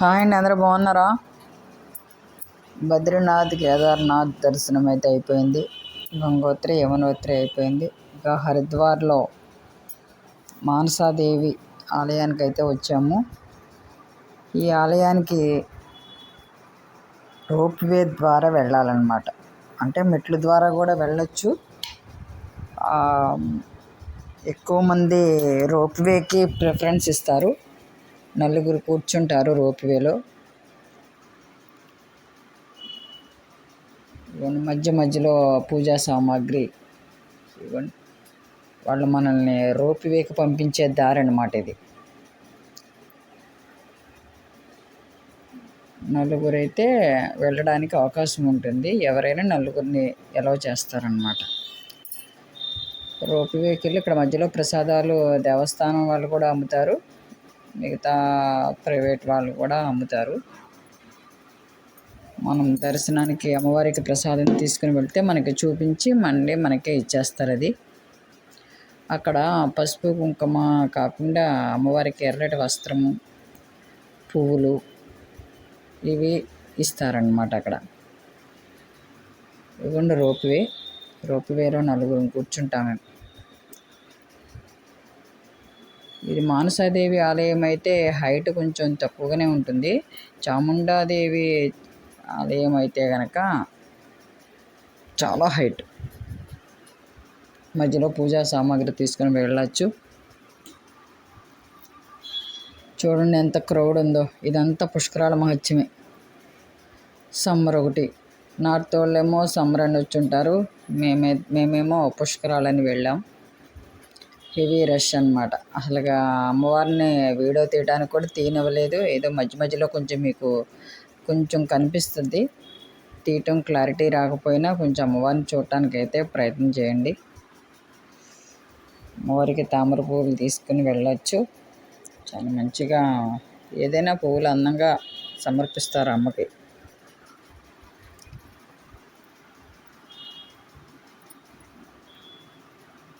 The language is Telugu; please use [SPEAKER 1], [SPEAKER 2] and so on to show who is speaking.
[SPEAKER 1] హాయ్ అండి, అందరూ బాగున్నారా? బద్రీనాథ్ కేదార్నాథ్ దర్శనం అయితే అయిపోయింది. గంగోత్రి యమునోత్రి అయిపోయింది. ఇంకా హరిద్వార్లో మానసాదేవి ఆలయానికి అయితే వచ్చాము. ఈ ఆలయానికి రోప్వే ద్వారా వెళ్ళాలన్నమాట. అంటే మెట్ల ద్వారా కూడా వెళ్ళొచ్చు. ఎక్కువ మంది రోప్వేకి ప్రిఫరెన్స్ ఇస్తారు. నలుగురు కూర్చుంటారు రోప్వేలో. మధ్య మధ్యలో పూజా సామాగ్రి ఇవ్వండి. వాళ్ళు మనల్ని రోప్వేకి పంపించే దారి అన్నమాట ఇది. నలుగురైతే వెళ్ళడానికి అవకాశం ఉంటుంది. ఎవరైనా నలుగురిని ఎలవ్ చేస్తారనమాట. రోప్వేకి వెళ్ళి ఇక్కడ మధ్యలో ప్రసాదాలు దేవస్థానం వాళ్ళు కూడా అమ్ముతారు, మిగతా ప్రైవేట్ వాళ్ళు కూడా అమ్ముతారు. మనం దర్శనానికి అమ్మవారికి ప్రసాదం తీసుకుని వెళ్తే మనకి చూపించి మళ్ళీ మనకే ఇచ్చేస్తారు. అది అక్కడ పసుపు కుంకుమ కాకుండా అమ్మవారికి ఎర్రటి వస్త్రము, పువ్వులు ఇవి ఇస్తారనమాట. అక్కడ ఇవ్వండి రోప్వేలో నలుగురు కూర్చుంటాము. ఇది మానసాదేవి ఆలయం అయితే హైట్ కొంచెం తక్కువగానే ఉంటుంది. చాముండాదేవి ఆలయం అయితే కనుక చాలా హైట్. మధ్యలో పూజా సామాగ్రి తీసుకొని వెళ్ళచ్చు. చూడండి ఎంత క్రౌడ్ ఉందో. ఇదంతా పుష్కరాల మహత్యమే. సమ్మర్ ఒకటి, నార్త్ వాళ్ళేమో సమ్మర్ అని వచ్చుంటారు. మేమేమో పుష్కరాలని వెళ్ళాం. హెవీ రష్ అనమాట. అసలుగా అమ్మవారిని వీడియో తీయడానికి కూడా తీయనివ్వలేదు. ఏదో మధ్య మధ్యలో కొంచెం కనిపిస్తుంది. తీయటం క్లారిటీ రాకపోయినా కొంచెం అమ్మవారిని చూడటానికి అయితే ప్రయత్నం చేయండి. అమ్మవారికి తామర పువ్వులు తీసుకుని వెళ్ళొచ్చు. చాలా మంచిగా ఏదైనా పువ్వులు అందంగా సమర్పిస్తారు అమ్మకి.